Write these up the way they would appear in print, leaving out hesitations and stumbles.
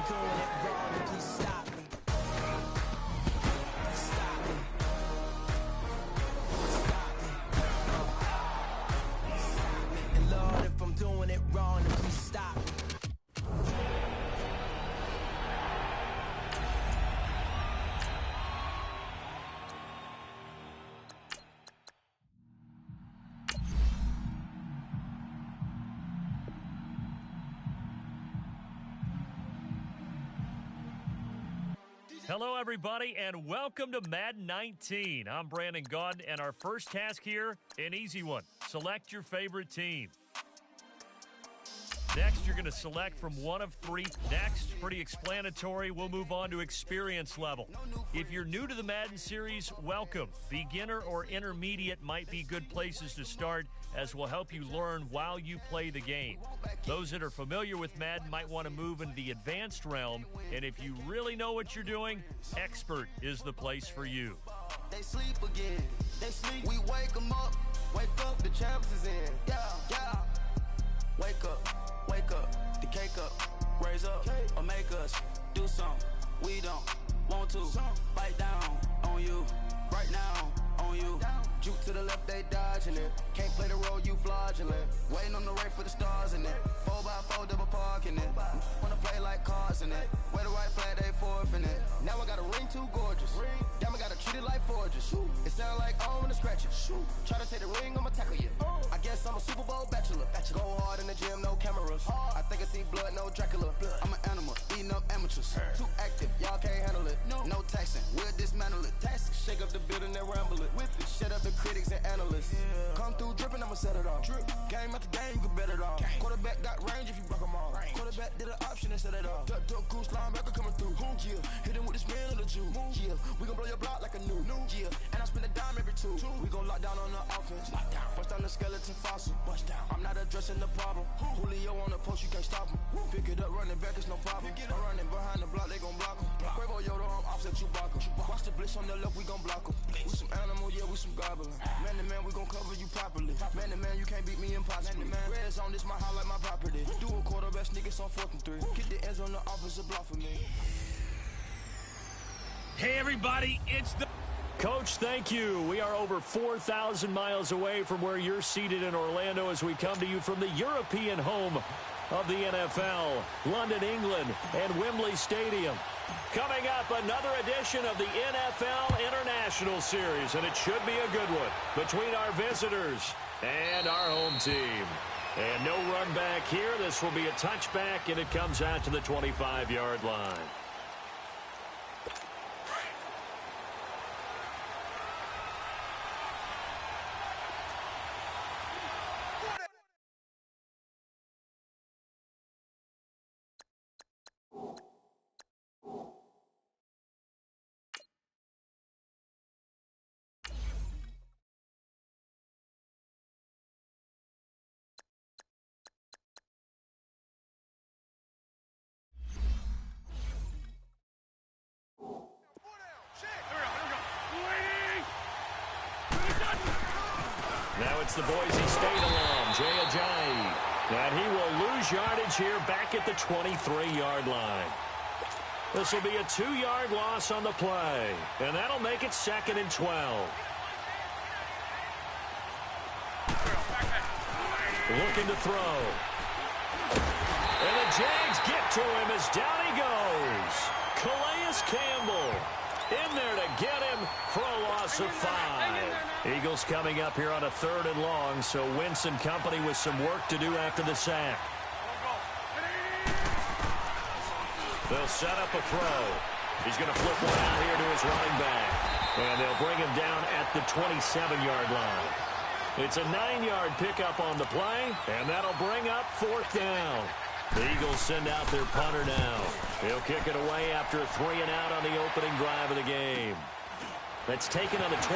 doing it wrong, then please stop me. Stop me. Stop me. Stop me. And Lord, if I'm doing it wrong, then please stop me. Hello, everybody, and welcome to Madden 19. I'm Brandon Gaudin, and our first task here, an easy one. Select your favorite team. Next, you're going to select from one of three. Next, pretty explanatory, we'll move on to experience level. If you're new to the Madden series, welcome. Beginner or intermediate might be good places to start, as will help you learn while you play the game. Those that are familiar with Madden might want to move into the advanced realm, and if you really know what you're doing, Expert is the place for you. They sleep again. They sleep. We wake them up. Wake up. The champs is in. Yeah. Yeah. Wake up. Wake up. The cake up. Raise up. Or make us do something. We don't want to. Bite down on you. Right now on you. Juke to the left, they dodging it. Can't play the role, you fraudulent. Waiting on the right for the stars in it. 4x4 double parking it. Wanna play like cars in it. Wear the white flag, they forfeit it. Now I got a ring too gorgeous. Damn, I gotta treat it like forges. It sound like I don't wanna scratch it. Try to take the ring, I'ma tackle you. I guess I'm a Super Bowl bachelor. Go hard in the gym, no cameras. I think I see blood, no Dracula. I'm an animal, eating up amateurs. Too active, y'all can't handle it. No taxing, we'll dismantle it. Shake up the building and ramble it. Whip it, shut up the critics and analysts. Come through dripping, I'ma set it off. Game after game, you can bet it off. Quarterback got range if you block them all. Quarterback did an option and set it off. Duck goose linebacker coming through. Yeah, hit him with the spin of the Jew. Yeah, we gon' blow your block like a new. Yeah, and I spin a dime every two. We gon' lock down on the offense. Bust down the skeleton fossil. I'm not addressing the problem. Julio on the post, you can't stop him. Pick it up, running back, it's no problem. I'm running behind the block, they gon' block him. Quavo Yoda, I'm offset Chewbacca. Watch the blitz on the left, we gon' block him. We some animal, yeah, we some goblin. Man to man, we gon' cover you properly. Man to man, you can't beat me impossibly. Red zone, this my highlight, my property. Do a quarterback, niggas on 4th and 3. Get the ends on the offensive block for me. Hey, everybody, it's the... Coach, thank you. We are over 4,000 miles away from where you're seated in Orlando as we come to you from the European home of the NFL, London, England, and Wembley Stadium. Coming up, another edition of the NFL International Series, and it should be a good one between our visitors and our home team. And no run back here. This will be a touchback, and it comes out to the 25-yard line. Now it's the Boise State alum, Jay Ajayi. And he will lose yardage here back at the 23-yard line. This will be a 2-yard loss on the play. And that'll make it 2nd and 12. Looking to throw. And the Jags get to him as down he goes. Calais Campbell in there to get him for a loss of 5. Eagles coming up here on a 3rd and long, so Wentz and company with some work to do after the sack. They'll set up a throw. He's going to flip one out here to his running back. And they'll bring him down at the 27-yard line. It's a 9-yard pickup on the play, and that'll bring up 4th down. The Eagles send out their punter now. He'll kick it away after a 3 and out on the opening drive of the game. That's taken on the 25.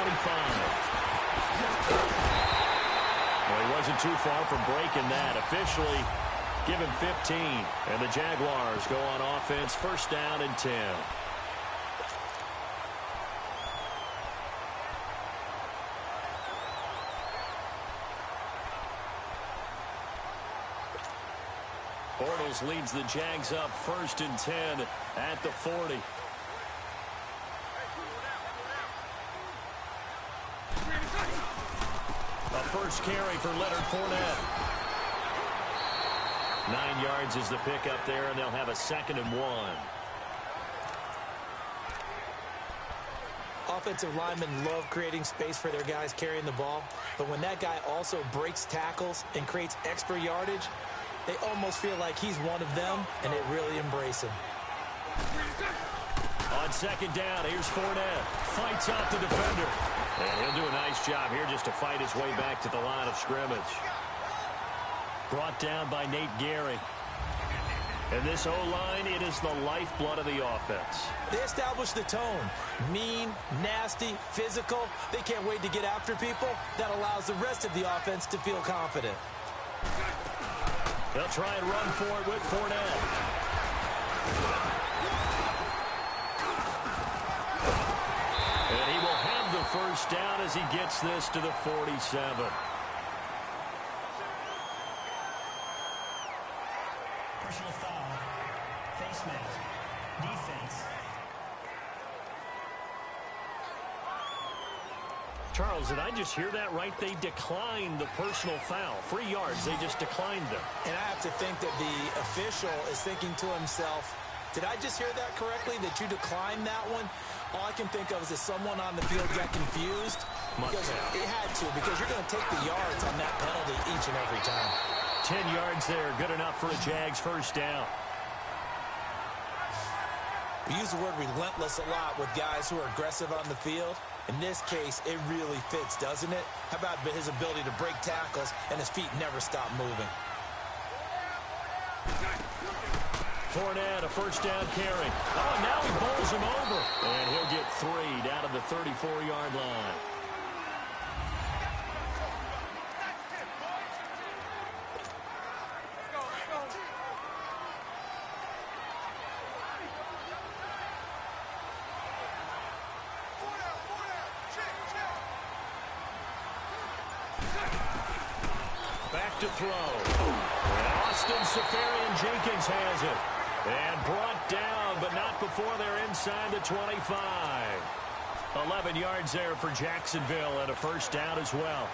Well, he wasn't too far from breaking that. Officially, give him 15. And the Jaguars go on offense, 1st down and 10. This leads the Jags up 1st and 10 at the 40. A first carry for Leonard Fournette. 9 yards is the pickup there, and they'll have a 2nd and 1. Offensive linemen love creating space for their guys carrying the ball, but when that guy also breaks tackles and creates extra yardage, they almost feel like he's one of them, and they really embrace him. On 2nd down, here's Fournette. Fights off the defender. And he'll do a nice job here just to fight his way back to the line of scrimmage. Brought down by Nate Gary. And this O-line, it is the lifeblood of the offense. They establish the tone. Mean, nasty, physical. They can't wait to get after people. That allows the rest of the offense to feel confident. They'll try and run for it with Fournette. And he will have the first down as he gets this to the 47. Personal foul, face mask, defense. Charles, did I just hear that right? They declined the personal foul. 3 yards, they just declined them. And I have to think that the official is thinking to himself, did I just hear that correctly, that you declined that one? All I can think of is that someone on the field got confused. Because it had to, because you're going to take the yards on that penalty each and every time. 10 yards there, good enough for a Jags first down. We use the word relentless a lot with guys who are aggressive on the field. In this case, it really fits, doesn't it? How about his ability to break tackles and his feet never stop moving? Fournette, a first down carry. Oh, and now he bowls him over. And he'll get 3 down to the 34-yard line. Back to throw. And Austin Safarian-Jenkins has it. And brought down, but not before they're inside the 25. 11 yards there for Jacksonville and a first down as well.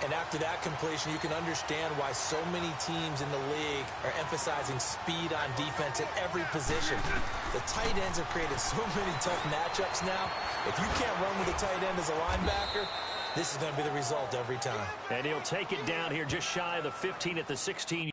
And after that completion, you can understand why so many teams in the league are emphasizing speed on defense at every position. The tight ends have created so many tough matchups now. If you can't run with a tight end as a linebacker, this is going to be the result every time. And he'll take it down here just shy of the 15 at the 16.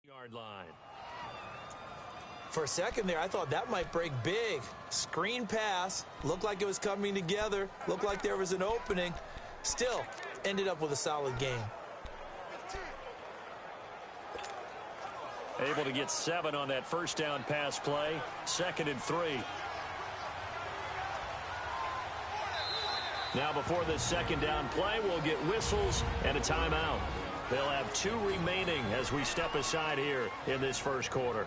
Yard line. For a second there, I thought that might break big. Screen pass. Looked like it was coming together. Looked like there was an opening. Still, ended up with a solid game. Able to get 7 on that first down pass play. 2nd and 3. Now before this second down play, we'll get whistles and a timeout. They'll have 2 remaining as we step aside here in this first quarter.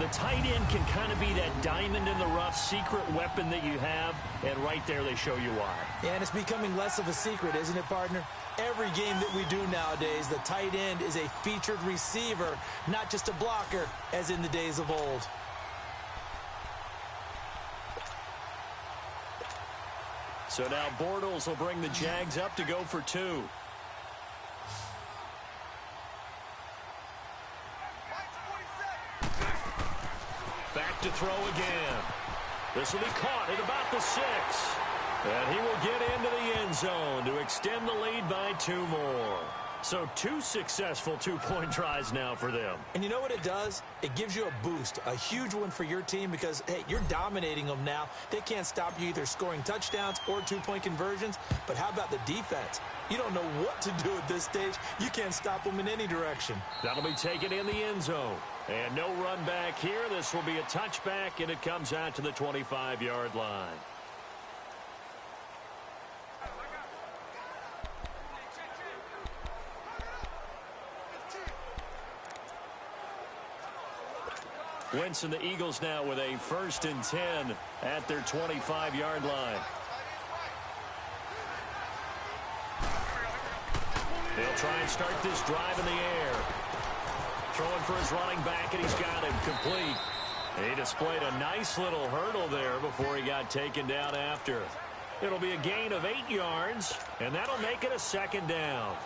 The tight end can kind of be that diamond in the rough secret weapon that you have, and right there they show you why. Yeah, and it's becoming less of a secret, isn't it, partner? Every game that we do nowadays, the tight end is a featured receiver, not just a blocker, as in the days of old. So now Bortles will bring the Jags up to go for 2. Back to throw again. This will be caught at about the 6. And he will get into the end zone to extend the lead by 2 more. So 2 successful two-point tries now for them. And you know what it does? It gives you a boost, a huge one for your team because, hey, you're dominating them now. They can't stop you either scoring touchdowns or two-point conversions. But how about the defense? You don't know what to do at this stage. You can't stop them in any direction. That'll be taken in the end zone. And no run back here. This will be a touchback, and it comes out to the 25-yard line. Wentz and the Eagles now with a 1st and 10 at their 25-yard line. They'll try and start this drive in the air. Throwing for his running back, and he's got him complete. He displayed a nice little hurdle there before he got taken down after. It'll be a gain of 8 yards, and that'll make it a 2nd down.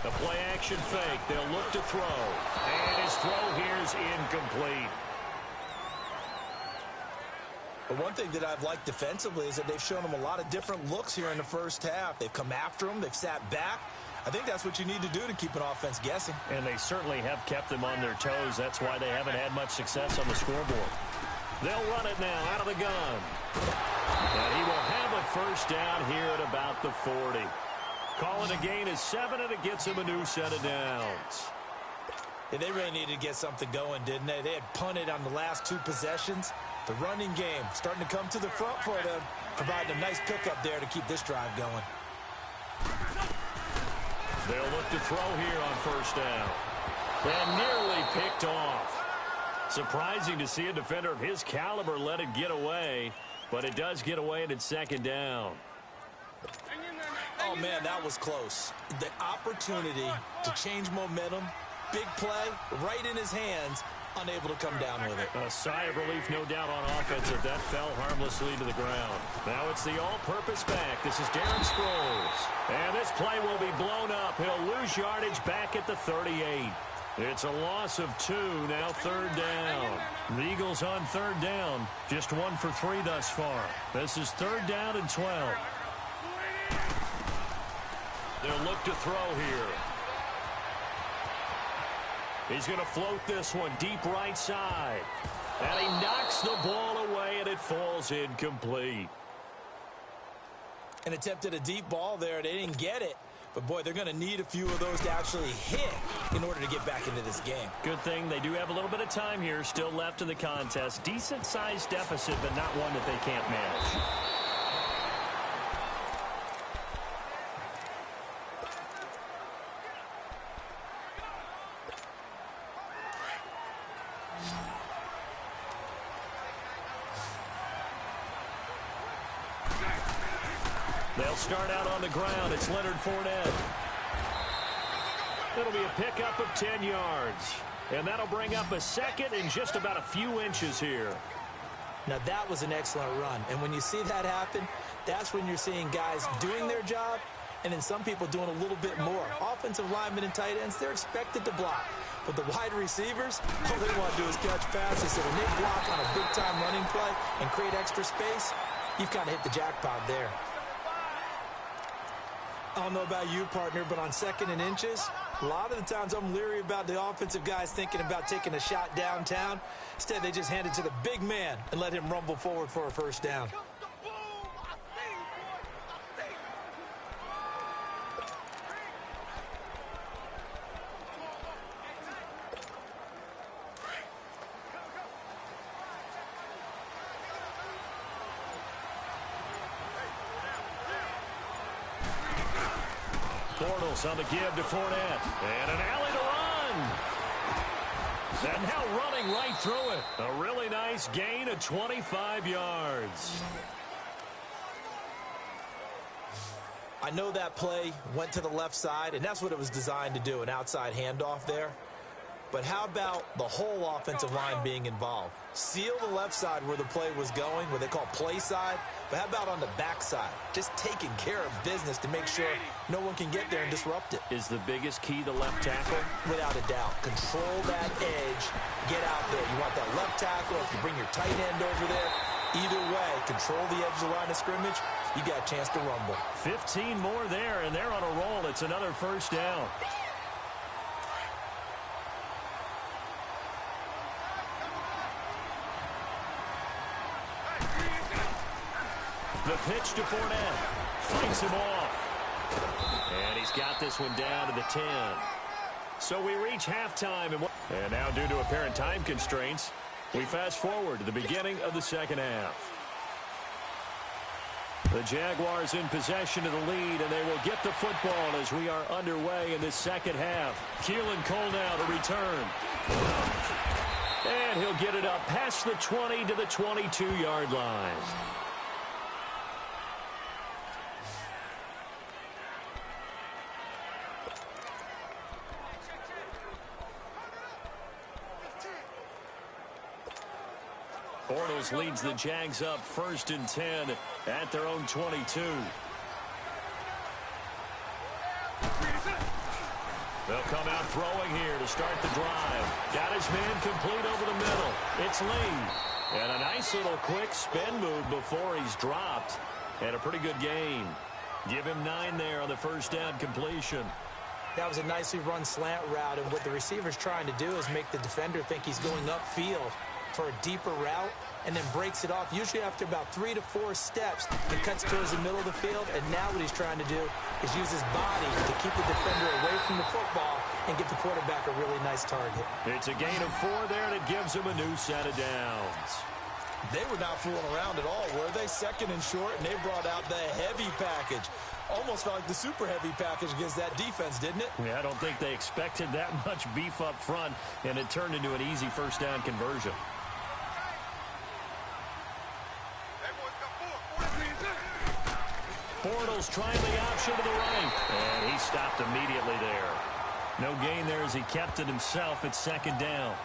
The play-action fake. They'll look to throw. And his throw here is incomplete. But one thing that I've liked defensively is that they've shown him a lot of different looks here in the first half. They've come after him. They've sat back. I think that's what you need to do to keep an offense guessing. And they certainly have kept them on their toes. That's why they haven't had much success on the scoreboard. They'll run it now out of the gun. And he will have a 1st down here at about the 40. Calling a gain is 7, and it gets him a new set of downs. Yeah, they really needed to get something going, didn't they? They had punted on the last 2 possessions. The running game starting to come to the front for them, providing a nice pickup there to keep this drive going. They'll look to throw here on 1st down. And nearly picked off. Surprising to see a defender of his caliber let it get away, but it does get away and it's 2nd down. Oh, man, that was close. The opportunity to change momentum, big play, right in his hands, unable to come down with it. A sigh of relief, no doubt, on offense if that fell harmlessly to the ground. Now it's the all-purpose back. This is Darren Sproles. And this play will be blown up. He'll lose yardage back at the 38. It's a loss of 2, now 3rd down. The Eagles on 3rd down, just 1 for 3 thus far. This is 3rd down and 12. They'll look to throw here. He's going to float this one deep right side. And he knocks the ball away, and it falls incomplete. And attempted a deep ball there. They didn't get it. But, boy, they're going to need a few of those to actually hit in order to get back into this game. Good thing they do have a little bit of time here still left in the contest. Decent-sized deficit, but not one that they can't manage. They'll start out on the ground. It's Leonard Fournette. It'll be a pickup of 10 yards. And that'll bring up a 2nd and just about a few inches here. Now, that was an excellent run. And when you see that happen, that's when you're seeing guys doing their job and then some people doing a little bit more. Offensive linemen and tight ends, they're expected to block. But the wide receivers, all they want to do is catch passes. So when they block on a big-time running play and create extra space, you've kind of hit the jackpot there. I don't know about you, partner, but on 2nd and inches, a lot of the times I'm leery about the offensive guys thinking about taking a shot downtown. Instead, they just hand it to the big man and let him rumble forward for a 1st down. Bortles on the give to Fournette. And an alley to run. And now running right through it. A really nice gain of 25 yards. I know that play went to the left side, and that's what it was designed to do, an outside handoff there. But how about the whole offensive line being involved? Seal the left side where the play was going, what they call play side. But how about on the back side? Just taking care of business to make sure no one can get there and disrupt it. Is the biggest key the left tackle? Without a doubt. Control that edge. Get out there. You want that left tackle. If you bring your tight end over there, either way, control the edge of the line of scrimmage. You got a chance to rumble. 15 more there, and they're on a roll. It's another first down. The pitch to Fournette. Fights him off. And he's got this one down to the 10. So we reach halftime. And now, due to apparent time constraints, we fast forward to the beginning of the second half. The Jaguars in possession of the lead, and they will get the football as we are underway in the second half. Keelan Cole now to return. And he'll get it up past the 20 to the 22-yard line. Bortles leads the Jags up 1st and 10 at their own 22. They'll come out throwing here to start the drive. Got his man complete over the middle. It's Lee. And a nice little quick spin move before he's dropped. And a pretty good gain. Give him 9 there on the first down completion. That was a nicely run slant route, and what the receiver's trying to do is make the defender think he's going upfield for a deeper route, and then breaks it off, usually after about 3 to 4 steps, and cuts towards the middle of the field. And now what he's trying to do is use his body to keep the defender away from the football and get the quarterback a really nice target. It's a gain of 4 there, and it gives him a new set of downs. They were not fooling around at all, were they? 2nd and short, and they brought out the heavy package. Almost felt like the super heavy package against that defense, didn't it? Yeah, I don't think they expected that much beef up front, and it turned into an easy first down conversion. Bortles trying the option to the right, and he stopped immediately there. No gain there as he kept it himself at 2nd down.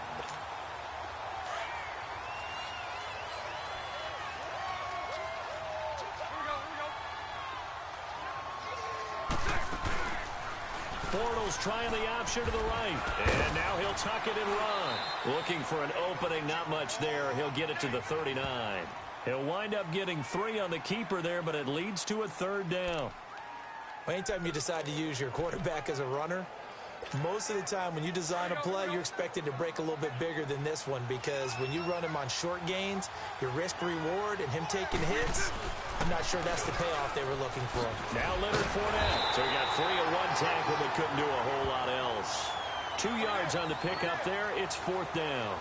Bortles trying the option to the right. And now he'll tuck it and run. Looking for an opening, not much there. He'll get it to the 39. He'll wind up getting 3 on the keeper there, but it leads to a 3rd down. Anytime you decide to use your quarterback as a runner, most of the time when you design a play, you're expected to break a little bit bigger than this one, because when you run him on short gains, your risk-reward and him taking hits, I'm not sure that's the payoff they were looking for. Now Leonard Fournette. So he got 3 at one tackle, but couldn't do a whole lot else. 2 yards on the pickup there. It's 4th down.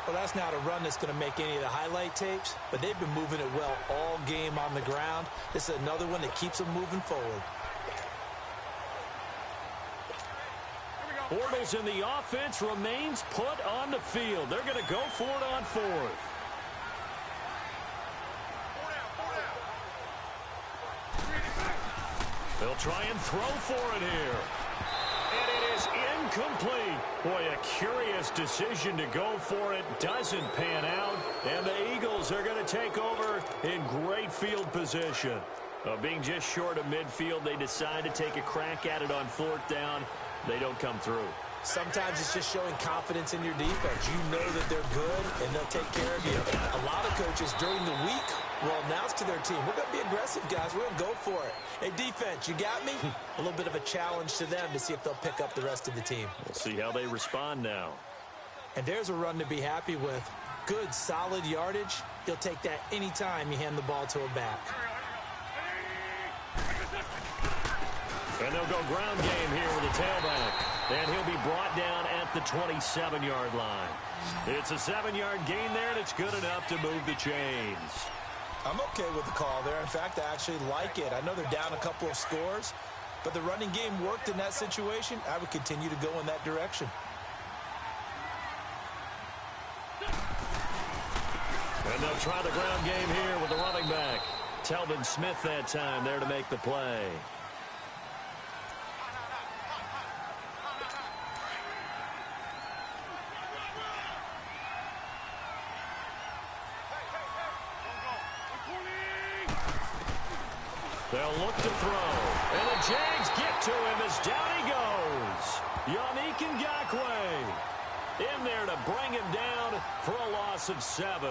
Well, that's not a run that's going to make any of the highlight tapes, but they've been moving it well all game on the ground. This is another one that keeps them moving forward. Bortles in the offense remains put on the field. They're going to go for it on 4th. They'll try and throw for it here. And it is incomplete. Boy, a curious decision to go for it. Doesn't pan out. And the Eagles are going to take over in great field position. Being just short of midfield, they decide to take a crack at it on 4th down. They don't come through. Sometimes it's just showing confidence in your defense. You know that they're good, and they'll take care of you. A lot of coaches during the week will announce to their team, we're going to be aggressive, guys. We're going to go for it. Hey, defense, you got me? A little bit of a challenge to them to see if they'll pick up the rest of the team. We'll see how they respond now. And there's a run to be happy with. Good, solid yardage. You'll take that anytime you hand the ball to a back. And they'll go ground game here with a tailback. And he'll be brought down at the 27-yard line. It's a 7-yard gain there, and it's good enough to move the chains. I'm okay with the call there. In fact, I actually like it. I know they're down a couple of scores, but the running game worked in that situation. I would continue to go in that direction. And they'll try the ground game here with the running back. Telvin Smith that time there to make the play. They'll look to throw. And the Jags get to him as down he goes. Yannick Ngakoue in there to bring him down for a loss of 7.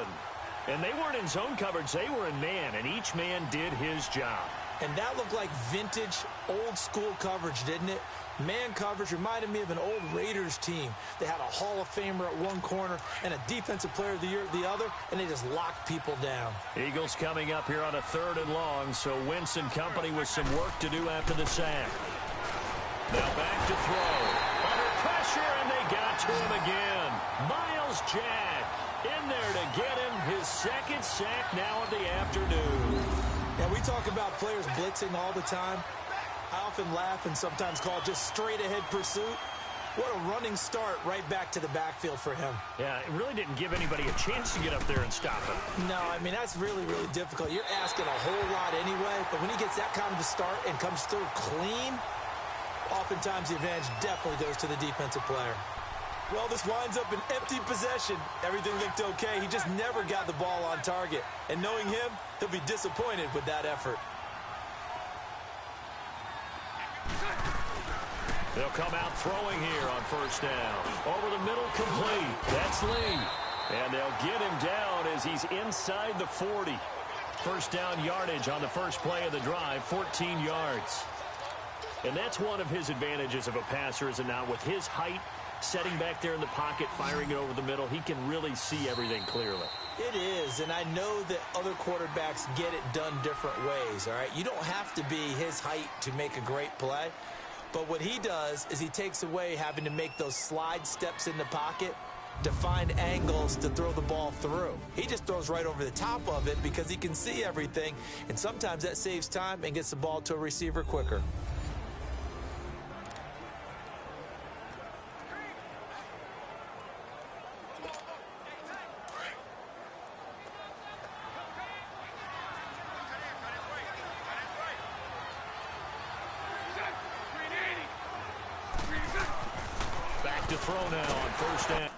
And they weren't in zone coverage. They were in man, and each man did his job. And that looked like vintage, old-school coverage, didn't it? Man coverage reminded me of an old Raiders team. They had a Hall of Famer at one corner and a Defensive Player of the Year at the other, and they just locked people down. Eagles coming up here on a 3rd and long, so Wentz and company with some work to do after the sack. Now back to throw. Under pressure, and they got to him again. Myles Jack in there to get him his 2nd sack now of the afternoon. Now, we talk about players blitzing all the time. I often laugh and sometimes call it just straight-ahead pursuit. What a running start right back to the backfield for him. Yeah, it really didn't give anybody a chance to get up there and stop him. No, I mean, that's really, really difficult. You're asking a whole lot anyway, but when he gets that kind of a start and comes through clean, oftentimes the advantage definitely goes to the defensive player. Well, this winds up an empty possession. Everything looked okay. He just never got the ball on target. And knowing him, he'll be disappointed with that effort. They'll come out throwing here on 1st down. Over the middle, complete. That's Lee. And they'll get him down as he's inside the 40. 1st down yardage on the first play of the drive, 14 yards. And that's one of his advantages of a passer, is it not? With his height, setting back there in the pocket, firing it over the middle, he can really see everything clearly. It is, and I know that other quarterbacks get it done different ways, all right? You don't have to be his height to make a great play, but what he does is he takes away having to make those slide steps in the pocket to find angles to throw the ball through. He just throws right over the top of it because he can see everything, and sometimes that saves time and gets the ball to a receiver quicker. Back to throw now on 1st down.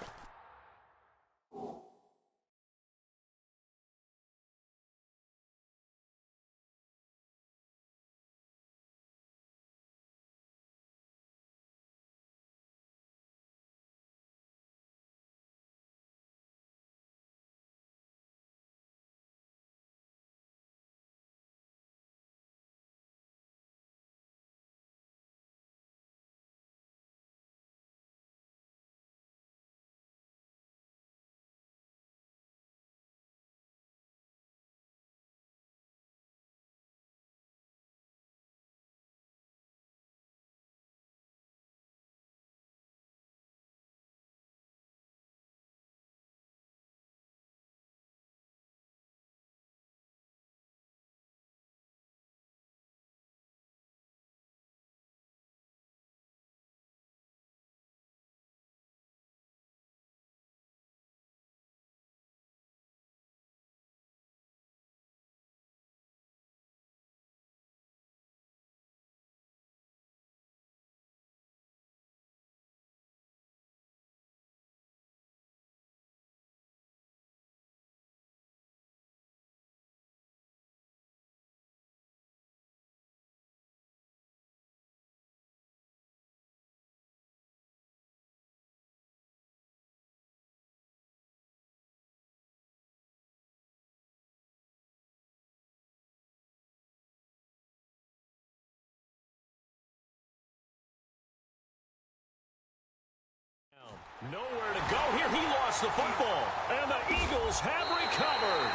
Nowhere to go here. He lost the football. And the Eagles have recovered.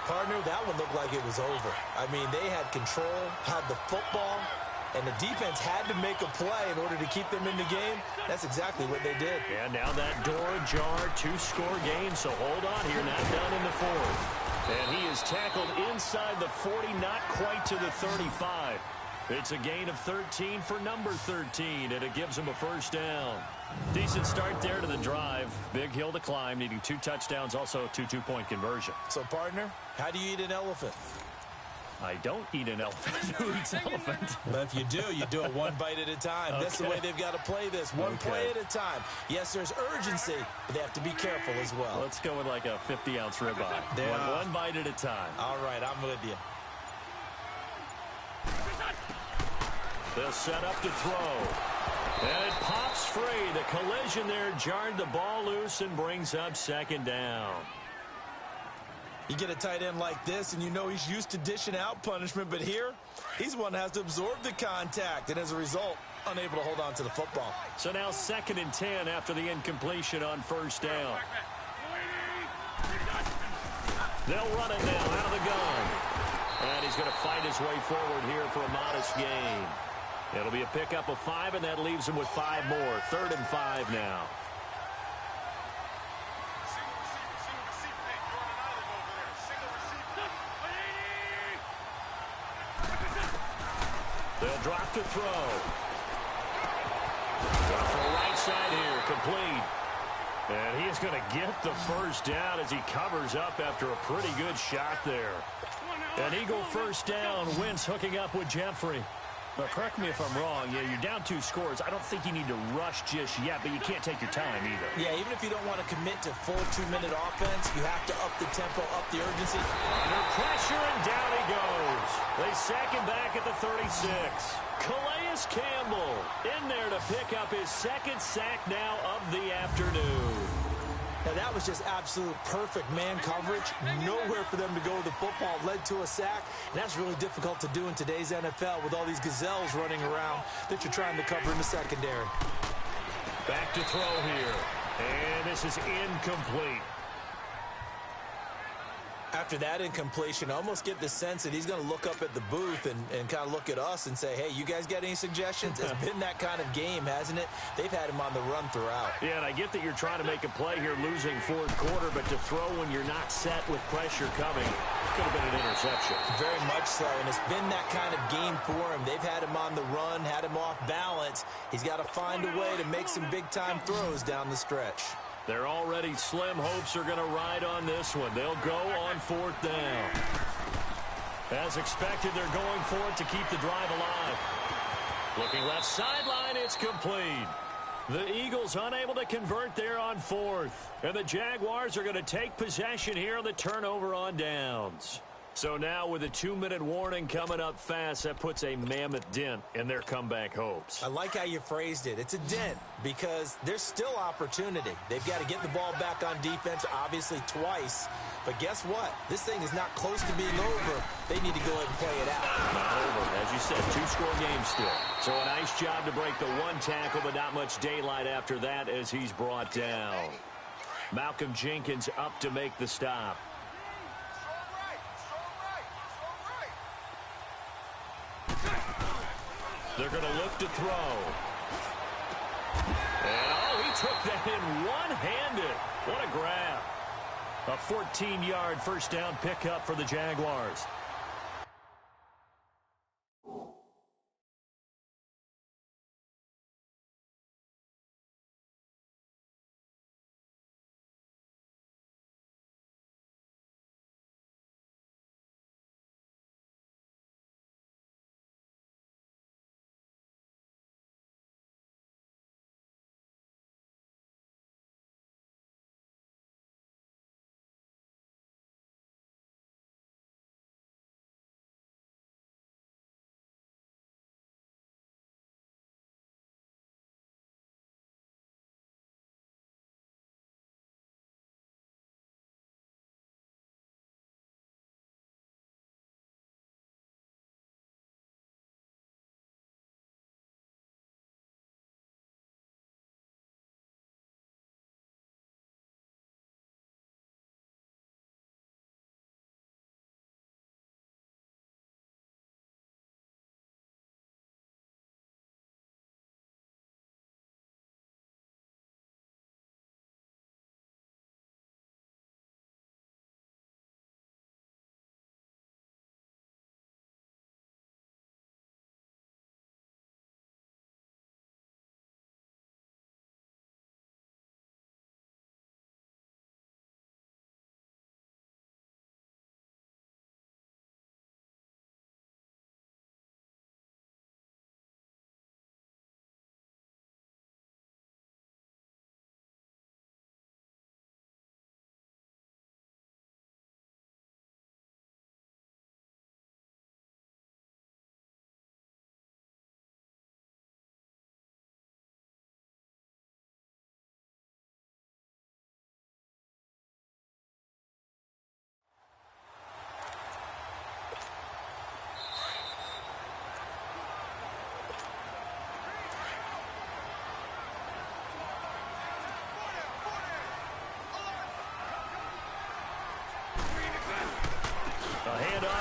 Partner, that one looked like it was over. I mean, they had control, had the football, and the defense had to make a play in order to keep them in the game. That's exactly what they did. And now that door ajar, 2-score game, so hold on here, not done in the 4th. And he is tackled inside the 40, not quite to the 35. It's a gain of 13 for number 13, and it gives him a first down. Decent start there to the drive. Big hill to climb, needing 2 touchdowns, also a 2-2-point conversion. So, partner, how do you eat an elephant? I don't eat an elephant. Who eats elephant? But if you do it one bite at a time. Okay. That's the way they've got to play this. One play at a time. Yes, there's urgency, but they have to be careful as well. Let's go with like a 50-ounce ribeye. One bite at a time. All right, I'm with you. They'll set up to throw. And it pops free. The collision there jarred the ball loose and brings up second down. You get a tight end like this, and you know he's used to dishing out punishment, but here, he's the one that has to absorb the contact, and as a result, unable to hold on to the football. So now 2nd and 10 after the incompletion on first down. They'll run it now out of the gun. And he's going to fight his way forward here for a modest gain. It'll be a pickup of 5, and that leaves him with 5 more. 3rd and 5 now. They'll drop to throw. Off the right side here, complete. And he is going to get the first down as he covers up after a pretty good shot there. An Eagle first down. Wentz hooking up with Jeffrey. But correct me if I'm wrong. Yeah, you're down 2 scores. I don't think you need to rush just yet, but you can't take your time either. Yeah, even if you don't want to commit to full 2-minute offense, you have to up the tempo, up the urgency. Under pressure, and down he goes. They sack him back at the 36. Calais Campbell in there to pick up his 2nd sack now of the afternoon. Now, that was just absolute perfect man coverage. Nowhere for them to go with the football. Led to a sack, and that's really difficult to do in today's NFL with all these gazelles running around that you're trying to cover in the secondary. Back to throw here, and this is incomplete. After that incompletion, I almost get the sense that he's going to look up at the booth and kind of look at us and say, hey, you guys got any suggestions? It's been that kind of game, hasn't it? They've had him on the run throughout. Yeah, and I get that you're trying to make a play here, losing 4th quarter, but to throw when you're not set with pressure coming could have been an interception. Very much so, and it's been that kind of game for him. They've had him on the run, had him off balance. He's got to find a way to make some big-time throws down the stretch. Their already slim hopes are going to ride on this one. They'll go on 4th down. As expected, they're going for it to keep the drive alive. Looking left sideline, it's complete. The Eagles unable to convert there on 4th. And the Jaguars are going to take possession here on the turnover on downs. So now with a 2-minute warning coming up fast, that puts a mammoth dent in their comeback hopes. I like how you phrased it. It's a dent because there's still opportunity. They've got to get the ball back on defense, obviously twice. But guess what? This thing is not close to being over. They need to go ahead and play it out. Not over. As you said, 2-score game still. So a nice job to break the 1 tackle, but not much daylight after that as he's brought down. Malcolm Jenkins up to make the stop. They're going to look to throw. And, he took that in one-handed. What a grab. A 14-yard first down pickup for the Jaguars.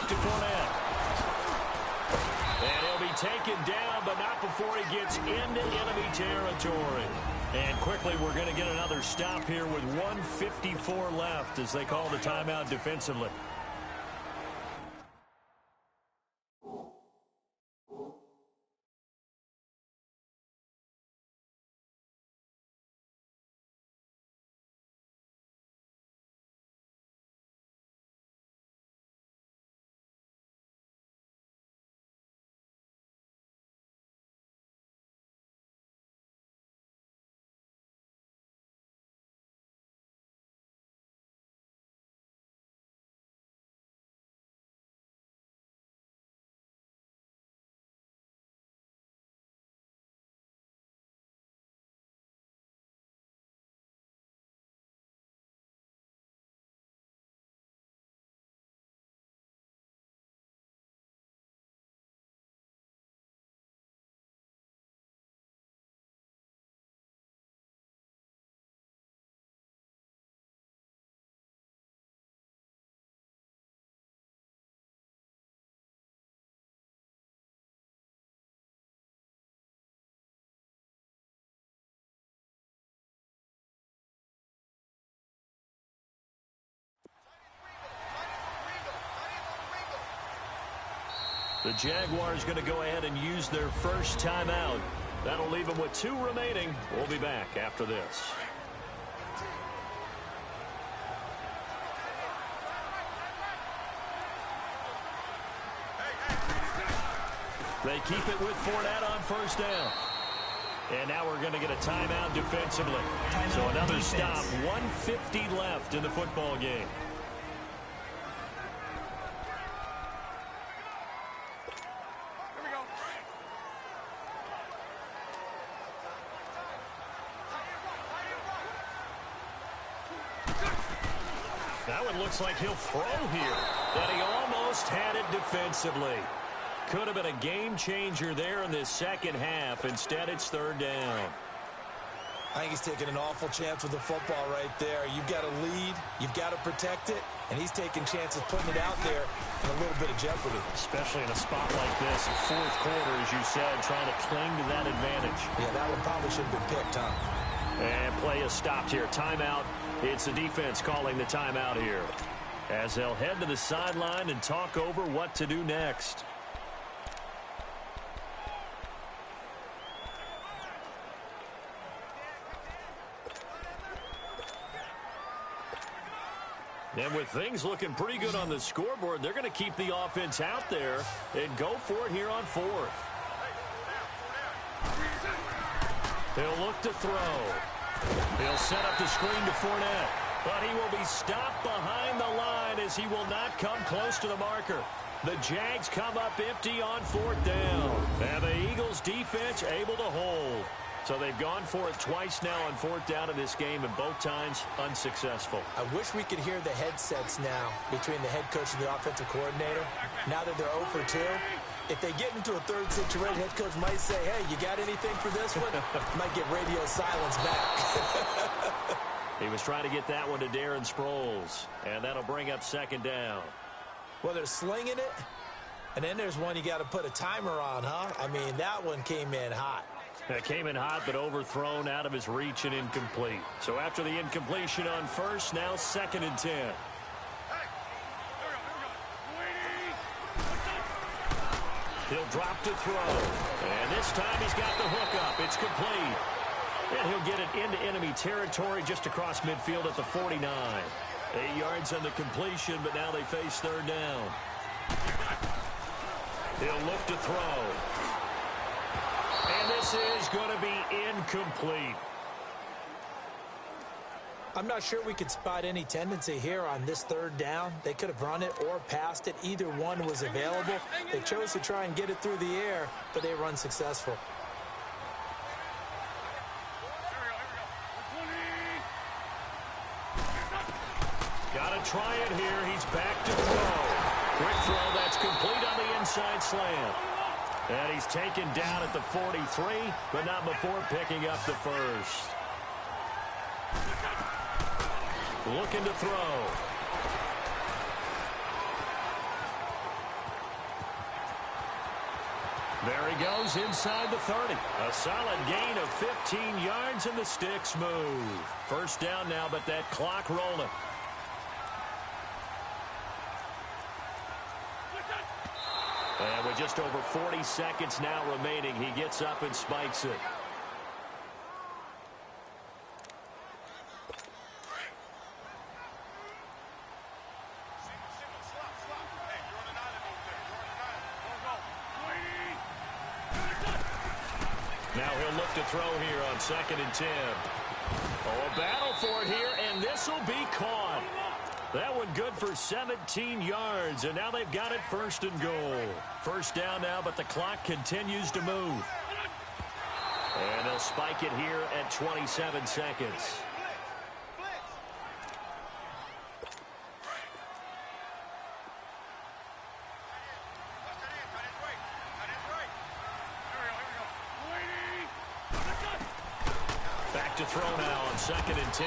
back to Fournette. And he'll be taken down, but not before he gets into enemy territory. And quickly, we're going to get another stop here with 1:54 left as they call the timeout defensively. The Jaguars going to go ahead and use their first timeout. That'll leave them with 2 remaining. We'll be back after this. They keep it with Fournette on first down. And now we're going to get a timeout defensively. So another stop, 1:50 left in the football game. That one looks like he'll throw here. But he almost had it defensively. Could have been a game changer there in this second half. Instead, it's third down. I think he's taking an awful chance with the football right there. You've got to lead. You've got to protect it. And he's taking chances putting it out there in a little bit of jeopardy. Especially in a spot like this, fourth quarter, as you said, trying to cling to that advantage. Yeah, that one probably should have been picked, huh? And play is stopped here. Timeout. It's the defense calling the timeout here, as they'll head to the sideline and talk over what to do next. And with things looking pretty good on the scoreboard, they're going to keep the offense out there and go for it here on fourth. He'll look to throw. He'll set up the screen to Fournette, but he will be stopped behind the line as he will not come close to the marker. The Jags come up empty on fourth down, and the Eagles defense able to hold. So they've gone for it twice now on fourth down in this game, and both times unsuccessful. I wish we could hear the headsets now between the head coach and the offensive coordinator. Now that they're 0 for 2, if they get into a third situation, head coach might say, hey, you got anything for this one? Might get radio silence back. He was trying to get that one to Darren Sproles, and that'll bring up second down. Well, they're slinging it, and then there's one you got to put a timer on, huh? I mean, that one came in hot. That came in hot, but overthrown, out of his reach and incomplete. So after the incompletion on first, now 2nd and 10. He'll drop to throw. And this time he's got the hook up. It's complete. And he'll get it into enemy territory just across midfield at the 49. 8 yards on the completion, but now they face third down. He'll look to throw. And this is going to be incomplete. I'm not sure we could spot any tendency here on this third down. They could have run it or passed it. Either one was available. They chose to try and get it through the air, but they were unsuccessful. Got to try it here. He's back to throw. Quick throw. That's complete on the inside slant. And he's taken down at the 43, but not before picking up the first. Looking to throw. There he goes inside the 30. A solid gain of 15 yards, and the sticks move. First down now, but that clock rolling. And with just over 40 seconds now remaining, he gets up and spikes it. Now he'll look to throw here on 2nd and 10. Oh, a battle for it here, and this will be caught. That one good for 17 yards, and now they've got it 1st and goal. First down now, but the clock continues to move. And they'll spike it here at 27 seconds. Back to throw now on 2nd and 10.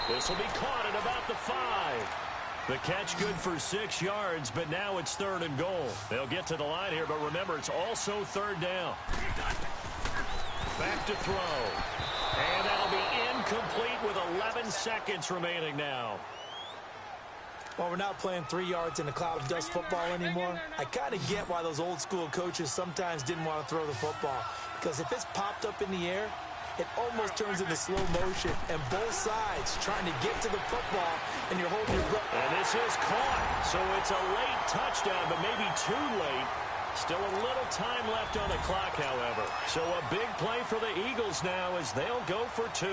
This will be caught at about the 5. The catch good for 6 yards, but now it's 3rd and goal. They'll get to the line here, but remember, it's also 3rd down. Back to throw. And that'll be incomplete with 11 seconds remaining now. Well, we're not playing 3 yards in a cloud of dust football anymore. I kind of get why those old school coaches sometimes didn't want to throw the football. Because if it's popped up in the air, it almost turns into slow motion, and both sides trying to get to the football, and you're holding your breath. And this is caught, so it's a late touchdown, but maybe too late. Still a little time left on the clock, however. So a big play for the Eagles now as they'll go for 2.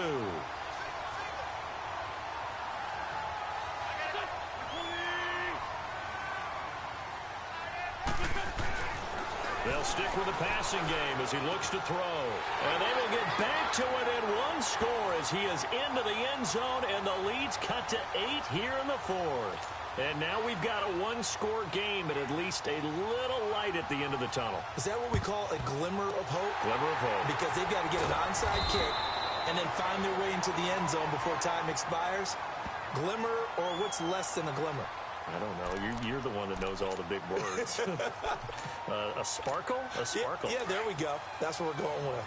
They'll stick with the passing game as he looks to throw. And they will get back to it at 1 score as he is into the end zone, and the lead's cut to 8 here in the 4th. And now we've got a 1-score game, but at least a little light at the end of the tunnel. Is that what we call a glimmer of hope? Glimmer of hope. Because they've got to get an onside kick and then find their way into the end zone before time expires. Glimmer, or what's less than a glimmer? I don't know. You're the one that knows all the big words. A sparkle? A sparkle. Yeah, there we go. That's what we're going with.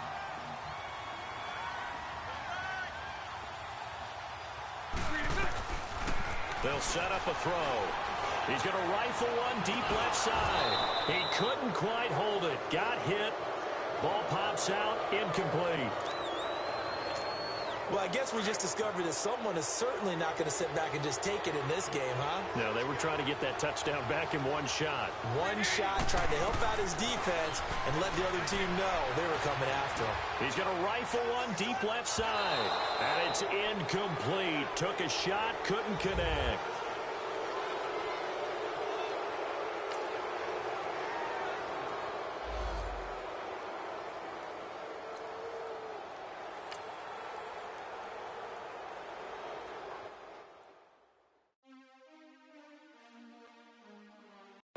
They'll set up a throw. He's going to rifle one deep left side. He couldn't quite hold it. Got hit. Ball pops out. Incomplete. Well, I guess we just discovered that someone is certainly not going to sit back and just take it in this game, huh? No, they were trying to get that touchdown back in 1 shot. 1 shot, trying to help out his defense and let the other team know they were coming after him. He's going to rifle one deep left side. And it's incomplete. Took a shot, couldn't connect.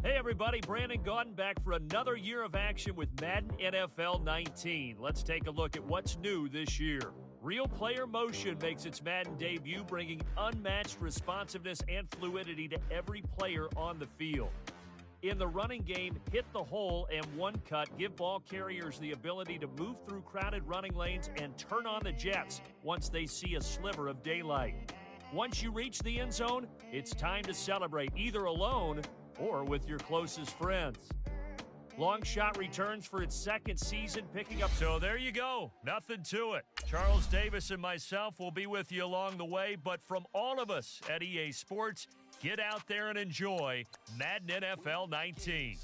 Hey everybody, Brandon Gaudin back for another year of action with Madden NFL 19. Let's take a look at what's new this year. Real player motion makes its Madden debut, bringing unmatched responsiveness and fluidity to every player on the field. In the running game, hit the hole and one cut give ball carriers the ability to move through crowded running lanes and turn on the jets once they see a sliver of daylight. Once you reach the end zone, it's time to celebrate either alone or with your closest friends. Long Shot returns for its 2nd season, picking up. So there you go. Nothing to it. Charles Davis and myself will be with you along the way, but from all of us at EA Sports, get out there and enjoy Madden NFL 19.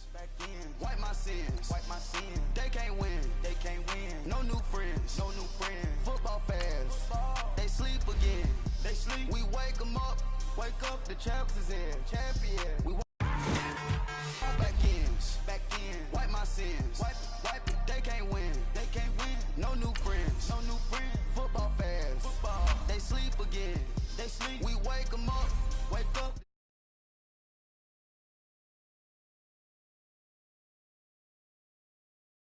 Wipe my sins, wipe my sins. They can't win, they can't win. No new friends, no new friends. Football fans, they sleep again, they sleep. We wake them up, the champs is in, champion. We back in, wipe my sins, wipe it. They can't win, no new friends, no new friends.